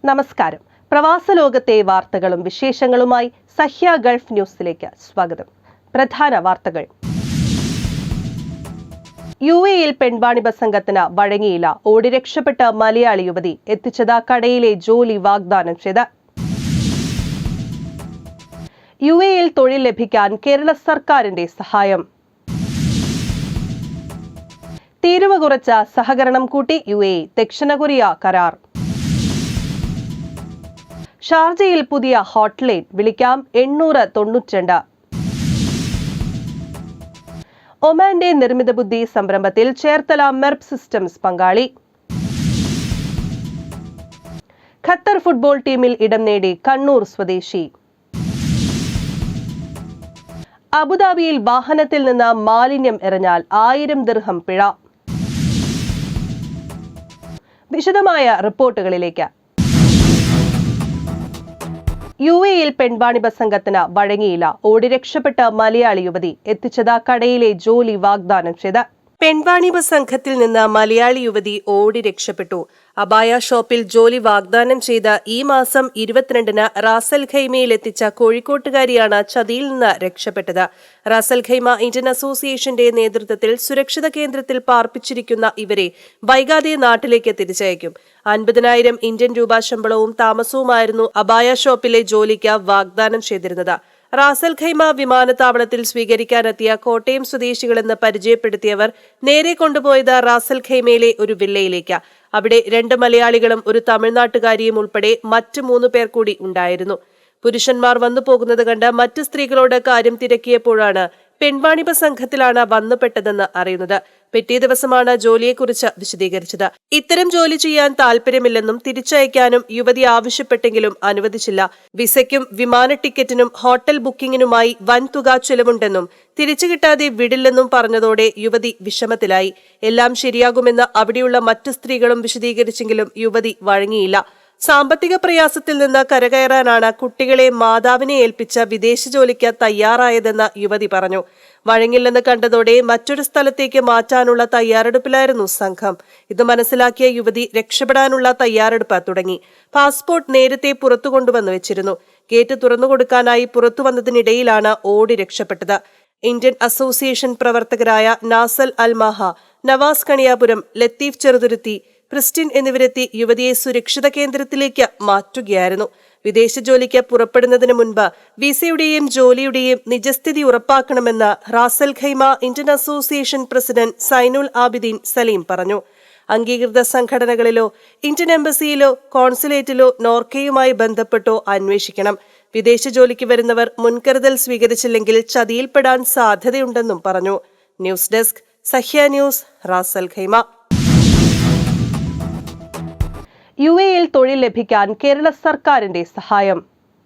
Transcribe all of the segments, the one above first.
നമസ്കാരം. പ്രവാസ ലോകത്തെ വാർത്തകളും വിശേഷങ്ങളുമായി സഹ്യ ഗൾഫ് ന്യൂസിലേക്ക് സ്വാഗതം. പ്രധാന വാർത്തകൾ. UAE-യിൽ പെൺവാണിഭ സംഘത്തിന് വഴങ്ങിയില്ല. ഓടി രക്ഷപ്പെട്ട മലയാളി യുവതി. എത്തിച്ചത് കടയിലെ ജോലി വാഗ്ദാനം ചെയ്ത്. UAE-യിൽ തൊഴിൽ ലഭിക്കാൻ കേരള സർക്കാരിന്റെ സഹായം. തീരുവ കുറച്ച സഹകരണം കൂട്ടി UAE. ദക്ഷിണ കൊറിയ കരാർ. ഷാർജയിൽ പുതിയ ഹോട്ട്ലൈൻ. വിളിക്കാം 892. ഒമാന്റെ നിർമ്മിത ബുദ്ധി സംരംഭത്തിൽ ചേർത്തല മെർബ് സിസ്റ്റംസ് പങ്കാളി. ഖത്തർ ഫുട്ബോൾ ടീമിൽ ഇടം നേടി കണ്ണൂർ സ്വദേശി. അബുദാബിയിൽ വാഹനത്തിൽ നിന്ന് മാലിന്യം എറിഞ്ഞാൽ 1000 ദിർഹം പിഴ. വിശദമായ റിപ്പോർട്ടുകളിലേക്ക്. UAE-യിൽ പെൺവാണിഭ സംഘത്തിന് വഴങ്ങിയില്ല. ഓടി രക്ഷപ്പെട്ട മലയാളി യുവതി. എത്തിച്ചത് കടയിലെ ജോലി വാഗ്ദാനം ചെയ്ത്. പെൺവാണിഭ സംഘത്തിൽ നിന്ന് മലയാളി യുവതി ഓടി രക്ഷപ്പെട്ടു. അബായ ഷോപ്പിൽ ജോലി വാഗ്ദാനം ചെയ്ത ഈ മാസം 22-ന് റാസൽ ഖൈമയിൽ എത്തിച്ച കോഴിക്കോട്ടുകാരിയാണ് ചതിയിൽ നിന്ന് രക്ഷപ്പെട്ടത്. റാസൽ ഖൈമ ഇന്ത്യൻ അസോസിയേഷന്റെ നേതൃത്വത്തിൽ സുരക്ഷിത കേന്ദ്രത്തിൽ പാർപ്പിച്ചിരിക്കുന്ന ഇവരെ വൈകാതെ നാട്ടിലേക്ക് തിരിച്ചയക്കും. 50,000 ഇന്ത്യൻ രൂപ ശമ്പളവും താമസവുമായിരുന്നു അബായ ഷോപ്പിലെ ജോലിക്ക് വാഗ്ദാനം ചെയ്തിരുന്നത്. റാസൽ ഖൈമ വിമാനത്താവളത്തിൽ സ്വീകരിക്കാനെത്തിയ കോട്ടയം സ്വദേശികളെന്ന് പരിചയപ്പെടുത്തിയവർ നേരെ കൊണ്ടുപോയത് റാസൽ ഖൈമയിലെ ഒരു വില്ലയിലേക്ക്. അവിടെ 2 മലയാളികളും ഒരു തമിഴ്നാട്ടുകാരിയും ഉൾപ്പെടെ മറ്റ് 3 പേർ കൂടി ഉണ്ടായിരുന്നു. പുരുഷന്മാർ വന്നു പോകുന്നത് കണ്ട് മറ്റ് സ്ത്രീകളോട് കാര്യം തിരക്കിയപ്പോഴാണ് പെൺവാണിഭ സംഘത്തിലാണ് വന്നുപെട്ടതെന്ന് അറിയുന്നത്. പിറ്റേ ദിവസമാണ് ജോലിയെക്കുറിച്ച് വിശദീകരിച്ചത്. ഇത്തരം ജോലി ചെയ്യാൻ താല്പര്യമില്ലെന്നും തിരിച്ചയക്കാനും യുവതി ആവശ്യപ്പെട്ടെങ്കിലും അനുവദിച്ചില്ല. വിസയ്ക്കും വിമാന ടിക്കറ്റിനും ഹോട്ടൽ ബുക്കിംഗിനുമായി വൻതുക ചെലവുണ്ടെന്നും തിരിച്ചു കിട്ടാതെ വിടില്ലെന്നും പറഞ്ഞതോടെ യുവതി വിഷമത്തിലായി. എല്ലാം ശരിയാകുമെന്ന് അവിടെയുള്ള മറ്റു സ്ത്രീകളും വിശദീകരിച്ചെങ്കിലും യുവതി വഴങ്ങിയില്ല. സാമ്പത്തിക പ്രയാസത്തിൽ നിന്ന് കരകയറാനാണ് കുട്ടികളെ മാതാവിനെ ഏൽപ്പിച്ച വിദേശ ജോലിക്ക് തയ്യാറായതെന്ന് യുവതി പറഞ്ഞു. വഴങ്ങില്ലെന്ന് കണ്ടതോടെ മറ്റൊരു സ്ഥലത്തേക്ക് മാറ്റാനുള്ള തയ്യാറെടുപ്പിലായിരുന്നു സംഘം. ഇത് മനസ്സിലാക്കിയ യുവതി രക്ഷപ്പെടാനുള്ള തയ്യാറെടുപ്പ് തുടങ്ങി. പാസ്പോർട്ട് നേരത്തെ പുറത്തു കൊണ്ടുവന്നു വെച്ചിരുന്നു. ഗേറ്റ് തുറന്നുകൊടുക്കാനായി പുറത്തു വന്നതിനിടയിലാണ് ഓടി രക്ഷപ്പെട്ടത്. ഇന്ത്യൻ അസോസിയേഷൻ പ്രവർത്തകരായ നാസൽ അൽമാഹ, നവാസ് കണിയാപുരം, ലത്തീഫ് ചെറുതുരുത്തി, ക്രിസ്ത്യൻ എന്നിവരെത്തി യുവതിയെ സുരക്ഷിത കേന്ദ്രത്തിലേക്ക് മാറ്റുകയായിരുന്നു. വിദേശ ജോലിക്ക് പുറപ്പെടുന്നതിന് മുൻപ് വിസയുടെയും ജോലിയുടെയും നിജസ്ഥിതി ഉറപ്പാക്കണമെന്ന് Ras al Khaimah Indian association president Zainul Abideen Saleem പറഞ്ഞു. അംഗീകൃത സംഘടനകളിലോ ഇന്ത്യൻ എംബസിയിലോ കോൺസുലേറ്റിലോ നോർക്കയുമായി ബന്ധപ്പെട്ടോ അന്വേഷിക്കണം. വിദേശ ജോലിക്ക് വരുന്നവർ മുൻകരുതൽ സ്വീകരിച്ചില്ലെങ്കിൽ ചതിയിൽപ്പെടാൻ സാധ്യതയുണ്ടെന്നും പറഞ്ഞു. News desk, Sahya news, Ras al Khaimah. UAE-യിൽ തൊഴിൽ ലഭിക്കാൻ കേരള സർക്കാരിന്റെ സഹായം.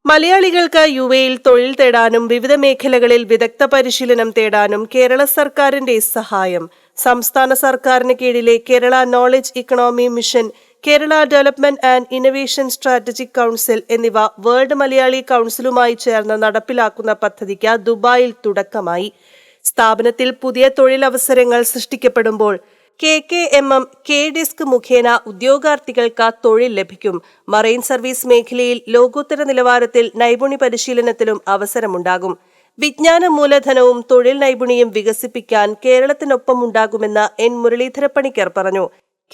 മലയാളികൾക്ക് UAE-യിൽ തൊഴിൽ തേടാനും വിവിധ മേഖലകളിൽ വിദഗ്ധ പരിശീലനം തേടാനും കേരള സർക്കാരിന്റെ സഹായം. സംസ്ഥാന സർക്കാരിന് കീഴിലെ Kerala knowledge economy mission, Kerala development and innovation strategic council എന്നിവ വേൾഡ് മലയാളി കൗൺസിലുമായി ചേർന്ന് നടപ്പിലാക്കുന്ന പദ്ധതിക്ക് ദുബായിൽ തുടക്കമായി. സ്ഥാപനത്തിൽ പുതിയ തൊഴിലവസരങ്ങൾ സൃഷ്ടിക്കപ്പെടുമ്പോൾ KKMM KDISC മുഖേന ഉദ്യോഗാർത്ഥികൾക്ക് തൊഴിൽ ലഭിക്കും. മറൈൻ സർവീസ് മേഖലയിൽ ലോകോത്തര നിലവാരത്തിൽ നൈപുണ്യ പരിശീലനത്തിലും അവസരമുണ്ടാകും. വിജ്ഞാന മൂലധനവും തൊഴിൽ നൈപുണ്യം വികസിപ്പിക്കാൻ കേരളത്തിനൊപ്പം ഉണ്ടാകുമെന്ന് N മുരളീധരപ്പണിക്കർ പറഞ്ഞു.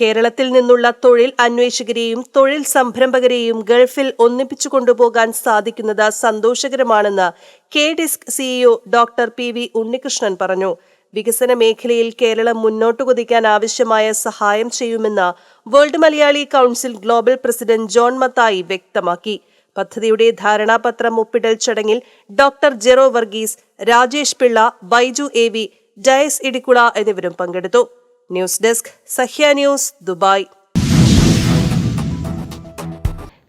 കേരളത്തിൽ നിന്നുള്ള തൊഴിൽ അന്വേഷകരെയും തൊഴിൽ സംരംഭകരെയും ഗൾഫിൽ ഒന്നിപ്പിച്ചു കൊണ്ടുപോകാൻ സാധിക്കുന്നത് സന്തോഷകരമാണെന്ന് KDISC CEO doctor PV Unnikrishnan പറഞ്ഞു. വികസന മേഖലയിൽ കേരളം മുന്നോട്ടു കുതിക്കാൻ ആവശ്യമായ സഹായം ചെയ്യുമെന്ന് world Malayali council global president John Mathai വ്യക്തമാക്കി. പദ്ധതിയുടെ ധാരണാപത്രം ഒപ്പിടൽ ചടങ്ങിൽ ഡോക്ടർ ജെറോ വർഗീസ്, രാജേഷ് പിള്ള, ബൈജു AV, ഡയസ് ഇടിക്കുള എന്നിവരും പങ്കെടുത്തു. News desk, Sahya news, Dubai.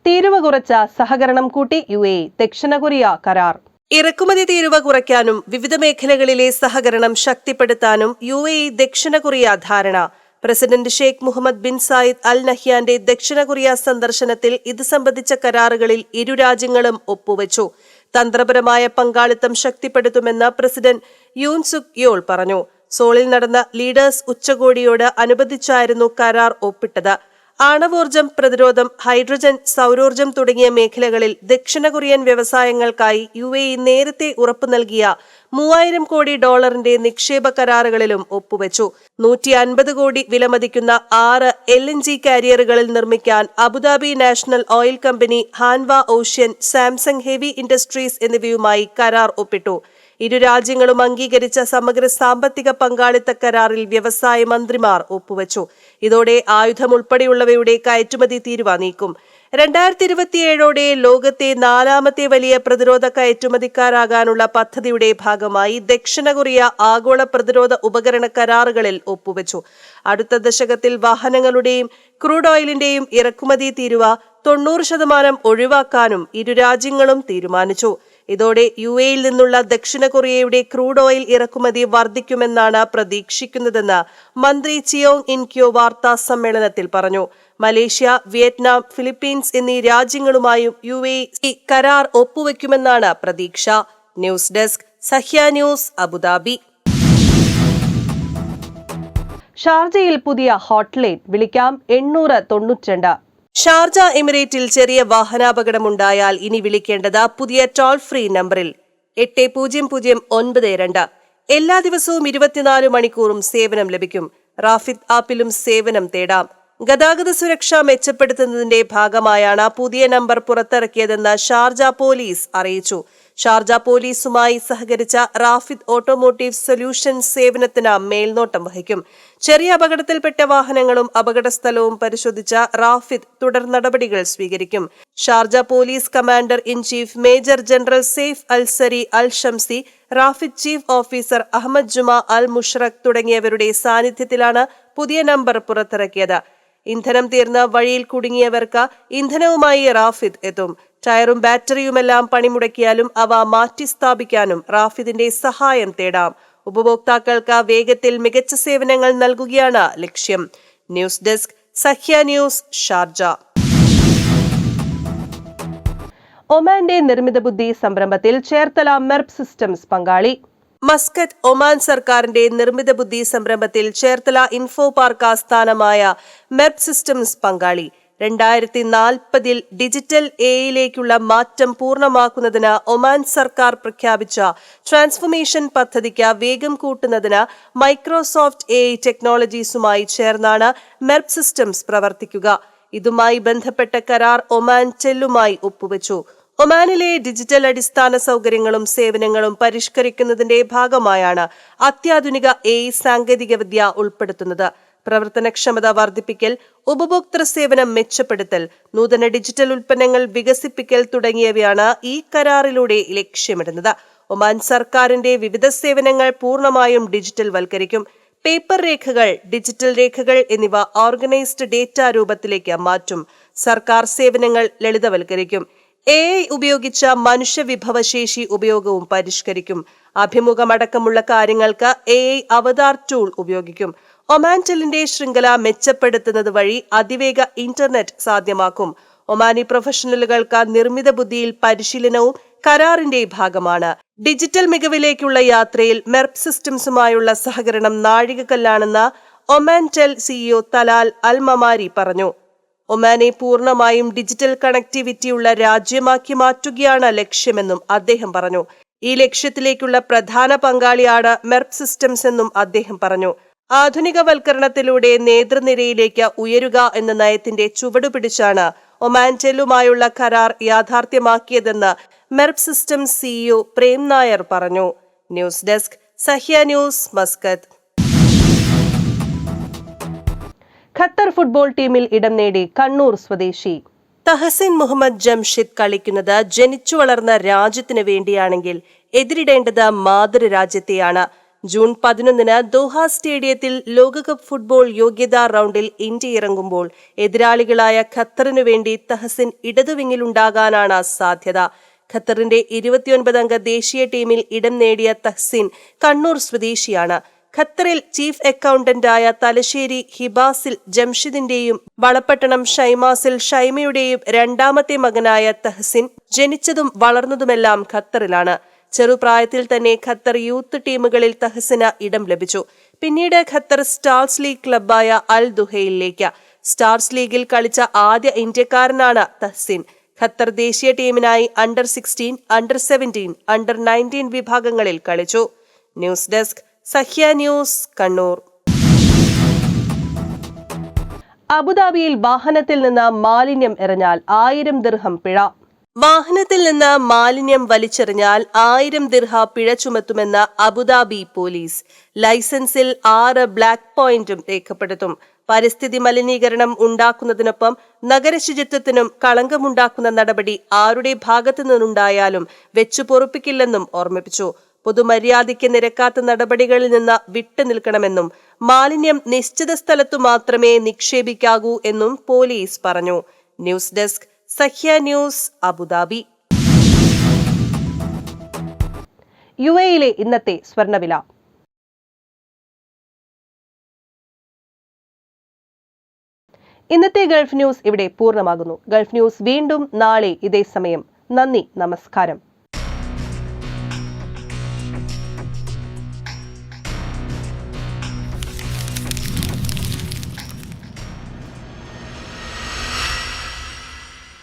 തീരുവ കുറച്ച സഹകരണം കൂട്ടി UAE. ദക്ഷിണ കൊറിയ കരാർ. ഇറക്കുമതി തീരുവ കുറയ്ക്കാനും വിവിധ മേഖലകളിലെ സഹകരണം ശക്തിപ്പെടുത്താനും UAE ദക്ഷിണ കൊറിയ ധാരണ. President Sheikh Mohammed bin Zayed al നഹ്യാന്റെ ദക്ഷിണ കൊറിയ സന്ദർശനത്തിൽ ഇത് സംബന്ധിച്ച കരാറുകളിൽ ഇരു രാജ്യങ്ങളും ഒപ്പുവച്ചു. തന്ത്രപരമായ പങ്കാളിത്തം ശക്തിപ്പെടുത്തുമെന്ന് പ്രസിഡന്റ് യൂൻ സുക് യോൾ പറഞ്ഞു. സോളിൽ നടന്ന ലീഡേഴ്സ് ഉച്ചകോടിയോട് അനുബന്ധിച്ചായിരുന്നു കരാർ ഒപ്പിട്ടത്. ആണവോർജ്ജം, പ്രതിരോധം, ഹൈഡ്രജൻ, സൗരോർജ്ജം തുടങ്ങിയ മേഖലകളിൽ ദക്ഷിണ കൊറിയൻ വ്യവസായങ്ങൾക്കായി UAE നേരത്തെ ഉറപ്പു നൽകിയ $3000 കോടി നിക്ഷേപ കരാറുകളിലും ഒപ്പുവെച്ചു. 150 കോടി വിലമതിക്കുന്ന 6 LNG കാരിയറുകളിൽ നിർമ്മിക്കാൻ Abu Dhabi national oil company, ഹാൻവ ocean, Samsung heavy industries എന്നിവയുമായി കരാർ ഒപ്പിട്ടു. ഇരു രാജ്യങ്ങളും അംഗീകരിച്ച സമഗ്ര സാമ്പത്തിക പങ്കാളിത്ത കരാറിൽ വ്യവസായ മന്ത്രിമാർ ഒപ്പുവെച്ചു. ഇതോടെ ആയുധം ഉൾപ്പെടെയുള്ളവയുടെ കയറ്റുമതി തീരുവ നീക്കും. 2027ഓടെ ലോകത്തെ 4ാമത്തെ വലിയ പ്രതിരോധ കയറ്റുമതിക്കാരാകാനുള്ള പദ്ധതിയുടെ ഭാഗമായി ദക്ഷിണ കൊറിയ ആഗോള പ്രതിരോധ ഉപകരണ കരാറുകളിൽ ഒപ്പുവെച്ചു. അടുത്ത ദശകത്തിൽ വാഹനങ്ങളുടെയും ക്രൂഡ് ഓയിലിന്റെയും ഇറക്കുമതി തീരുവ 90% ഒഴിവാക്കാനും ഇരു രാജ്യങ്ങളും തീരുമാനിച്ചു. ഇതോടെ UAEയിൽ നിന്നുള്ള ദക്ഷിണ കൊറിയയുടെ ക്രൂഡ് ഓയിൽ ഇറക്കുമതി വർദ്ധിക്കുമെന്നാണ് പ്രതീക്ഷിക്കുന്നതെന്ന് മന്ത്രി ചിയോങ് ഇൻക്യോ വാർത്താ സമ്മേളനത്തിൽ പറഞ്ഞു. മലേഷ്യ, വിയറ്റ്നാം, ഫിലിപ്പീൻസ് എന്നീ രാജ്യങ്ങളുമായും UAE കരാർ ഒപ്പുവെക്കുമെന്നാണ് പ്രതീക്ഷ. News desk, Sahya news, Abu Dhabi. ഷാർജയിൽ പുതിയ ഹോട്ട്ലൈൻ, വിളിക്കാം 892. ഷാർജ എമിറേറ്റിൽ ചെറിയ വാഹനാപകടമുണ്ടായാൽ ഇനി വിളിക്കേണ്ടത് പുതിയ ടോൾ ഫ്രീ നമ്പറിൽ 8092. എല്ലാ ദിവസവും 24 മണിക്കൂറും സേവനം ലഭിക്കും. റാഫിദ് ആപ്പിലും സേവനം തേടാം. ഗതാഗത സുരക്ഷ മെച്ചപ്പെടുത്തുന്നതിന്റെ ഭാഗമായാണ് പുതിയ നമ്പർ പുറത്തിറക്കിയതെന്ന് ഷാർജ പോലീസ് അറിയിച്ചു. ഷാർജ പോലീസുമായി സഹകരിച്ച റാഫിദ് ഓട്ടോമോട്ടീവ് സൊല്യൂഷൻസ് സേവനത്തിന് മേൽനോട്ടം വഹിക്കും. ചെറിയ അപകടത്തിൽപ്പെട്ട വാഹനങ്ങളും അപകടസ്ഥലവും പരിശോധിച്ച റാഫിദ് തുടർ നടപടികൾ സ്വീകരിക്കും. Sharjah police commander in chief major general Saif al Sari al Shamsi, Rafid chief officer Ahmed Juma al മുഷ്റഖ് തുടങ്ങിയവരുടെ സാന്നിധ്യത്തിലാണ് പുതിയ നമ്പർ പുറത്തിറക്കിയത്. ഇന്ധനം തീർന്ന് വഴിയിൽ കുടുങ്ങിയവർക്ക് ഇന്ധനവുമായി റാഫിദ് എത്തും. ടയറും ബാറ്ററിയുമെല്ലാം പണിമുടക്കിയാലും അവ മാറ്റി സ്ഥാപിക്കാനും റാഫിദിന്റെ സഹായം തേടാം. ഉപഭോക്താക്കൾക്ക് വേഗത്തിൽ മികച്ച സേവനങ്ങൾ നൽകുകയാണ് ലക്ഷ്യം. News desk, Sahya news, Sharjah. ഒമാന്റെ നിർമ്മിത ബുദ്ധി സംരംഭത്തിൽ ചേർത്തല മെർപ് സിസ്റ്റംസ് പങ്കാളി. മസ്കറ്റ് ഒമാൻ സർക്കാരിന്റെ നിർമ്മിത ബുദ്ധി സംരംഭത്തിൽ ചേർത്തല ഇൻഫോ പാർക്ക് ആസ്ഥാനമായ മെർപ് സിസ്റ്റംസ് പങ്കാളി. 2040 ഡിജിറ്റൽ എയിലേക്കുള്ള മാറ്റം പൂർണ്ണമാക്കുന്നതിന് ഒമാൻ സർക്കാർ പ്രഖ്യാപിച്ച ട്രാൻസ്ഫോർമേഷൻ പദ്ധതിക്ക് വേഗം കൂട്ടുന്നതിന് മൈക്രോസോഫ്റ്റ് AI ടെക്നോളജീസുമായി ചേർന്നാണ് മെർപ് സിസ്റ്റംസ് പ്രവർത്തിക്കുക. ഇതുമായി ബന്ധപ്പെട്ട കരാർ ഒമാൻ ടെല്ലുമായി ഒപ്പുവെച്ചു. ഒമാനിലെ ഡിജിറ്റൽ അടിസ്ഥാന സൗകര്യങ്ങളും സേവനങ്ങളും പരിഷ്കരിക്കുന്നതിന്റെ ഭാഗമായാണ് അത്യാധുനിക AI സാങ്കേതികവിദ്യ ഉൾപ്പെടുത്തുന്നത്. പ്രവർത്തനക്ഷമത വർദ്ധിപ്പിക്കൽ, ഉപഭോക്തൃ സേവനം മെച്ചപ്പെടുത്തൽ, നൂതന ഡിജിറ്റൽ ഉൽപ്പന്നങ്ങൾ വികസിപ്പിക്കൽ തുടങ്ങിയവയാണ് ഈ കരാറിലൂടെ ലക്ഷ്യമിടുന്നത്. ഒമാൻ സർക്കാരിന്റെ വിവിധ സേവനങ്ങൾ പൂർണ്ണമായും ഡിജിറ്റൽ വൽക്കരിക്കും. പേപ്പർ രേഖകൾ, ഡിജിറ്റൽ രേഖകൾ എന്നിവ ഓർഗനൈസ്ഡ് ഡേറ്റ രൂപത്തിലേക്ക് മാറ്റും. സർക്കാർ സേവനങ്ങൾ ലളിതവൽക്കരിക്കും. AI ഉപയോഗിച്ച മനുഷ്യവിഭവശേഷി ഉപയോഗവും പരിഷ്കരിക്കും. അഭിമുഖമടക്കമുള്ള കാര്യങ്ങൾക്ക് AI അവതാർ ടൂൾ ഉപയോഗിക്കും. ഒമാൻ ടെല്ലിന്റെ ശൃംഖല മെച്ചപ്പെടുത്തുന്നത് വഴി അതിവേഗ ഇന്റർനെറ്റ് സാധ്യമാക്കും. ഒമാനി പ്രൊഫഷണലുകൾക്ക് നിർമ്മിത ബുദ്ധിയിൽ പരിശീലനവും കരാറിന്റെ ഭാഗമാണ്. ഡിജിറ്റൽ മികവിലേക്കുള്ള യാത്രയിൽ മെർപ് സിസ്റ്റംസുമായുള്ള സഹകരണം നാഴികക്കല്ലാണെന്ന് Omantel CEO Talal al Mamari പറഞ്ഞു. ഒമാനെ പൂർണ്ണമായും ഡിജിറ്റൽ കണക്ടിവിറ്റിയുള്ള രാജ്യമാക്കി മാറ്റുകയാണ് ലക്ഷ്യമെന്നും അദ്ദേഹം പറഞ്ഞു. ഈ ലക്ഷ്യത്തിലേക്കുള്ള പ്രധാന പങ്കാളിയാണ് മെർപ് സിസ്റ്റംസ് എന്നും അദ്ദേഹം പറഞ്ഞു. ആധുനികവൽക്കരണത്തിലൂടെ നേതൃനിരയിലേക്ക് ഉയരുക എന്ന നയത്തിന്റെ ചുവടുപിടിച്ചാണ് ഒമാൻ ടെല്ലുമായുള്ള കരാർ യാഥാർത്ഥ്യമാക്കിയതെന്ന് മെർപ് സിസ്റ്റംസ് CEO പ്രേം നായർ പറഞ്ഞു. News desk, Sahya news, Muscat. Qatar football ടീമിൽ ഇടം നേടി കണ്ണൂർ സ്വദേശി തഹസിൻ മുഹമ്മദ് ജംഷിദ് കളിക്കുന്നത് ജനിച്ചു വളർന്ന രാജ്യത്തിന് വേണ്ടിയാണെങ്കിൽ എതിരിടേണ്ടത് മാതൃരാജ്യത്തെയാണ്. ജൂൺ 11 ദോഹ സ്റ്റേഡിയത്തിൽ ലോകകപ്പ് ഫുട്ബോൾ യോഗ്യതാ റൗണ്ടിൽ ഇന്ത്യ ഇറങ്ങുമ്പോൾ എതിരാളികളായ ഖത്തറിനു വേണ്ടി തഹസിൻ ഇടതുവിങ്ങിലുണ്ടാകാനാണ് സാധ്യത. ഖത്തറിന്റെ 29 അംഗ ദേശീയ ടീമിൽ ഇടം നേടിയ തഹസിൻ കണ്ണൂർ സ്വദേശിയാണ്. ഖത്തറിൽ ചീഫ് അക്കൗണ്ടന്റായ തലശ്ശേരി ഹിബാസിൽ ജംഷിദിന്റെയും വളപട്ടണം ഷൈമാസിൽ ഷൈമയുടെയും രണ്ടാമത്തെ മകനായ തഹസിൻ ജനിച്ചതും വളർന്നതുമെല്ലാം ഖത്തറിലാണ്. ചെറുപ്രായത്തിൽ തന്നെ ഖത്തർ യൂത്ത് ടീമുകളിൽ തഹസിന് ഇടം ലഭിച്ചു. പിന്നീട് ഖത്തർ സ്റ്റാർസ് ലീഗ് ക്ലബ്ബായ അൽ ദുഹയിലേക്ക്, സ്റ്റാർസ് ലീഗിൽ കളിച്ച ആദ്യ ഇന്ത്യക്കാരനാണ് തഹ്സിൻ. ഖത്തർ ദേശീയ ടീമിനായി അണ്ടർ 16, അണ്ടർ 17, അണ്ടർ 19 വിഭാഗങ്ങളിൽ കളിച്ചു. News desk Sahya news, Kannur. അബുദാബിയിൽ വാഹനത്തിൽ നിന്ന് മാലിന്യം എറിഞ്ഞാൽ 1000 ദിർഹം പിഴ. വാഹനത്തിൽ നിന്ന് മാലിന്യം വലിച്ചെറിഞ്ഞാൽ 1000 ദിർഹ പിഴ ചുമത്തുമെന്ന് അബുദാബി പോലീസ്. ലൈസൻസിൽ 6 ബ്ലാക്ക് പോയിന്റും രേഖപ്പെടുത്തും. പരിസ്ഥിതി മലിനീകരണം ഉണ്ടാക്കുന്നതിനൊപ്പം നഗരശുചിത്വത്തിനും കളങ്കമുണ്ടാക്കുന്ന നടപടി ആരുടെ ഭാഗത്തു നിന്നുണ്ടായാലും വെച്ചു പൊറുപ്പിക്കില്ലെന്നും ഓർമ്മിപ്പിച്ചു. പൊതുമര്യാദയ്ക്ക് നിരക്കാത്ത നടപടികളിൽ നിന്ന് വിട്ടുനിൽക്കണമെന്നും മാലിന്യം നിശ്ചിത സ്ഥലത്തു മാത്രമേ നിക്ഷേപിക്കാവൂ എന്നും പോലീസ് പറഞ്ഞു. News desk Sahya news, Abu Dhabi. യുഎഇയിലെ ഇന്നത്തെ സ്വർണ്ണവില. ഇന്നത്തെ ഗൾഫ് ന്യൂസ് ഇവിടെ പൂർണ്ണമാകുന്നു. ഗൾഫ് ന്യൂസ് വീണ്ടും നാളെ ഇതേ സമയം. നന്ദി, നമസ്കാരം.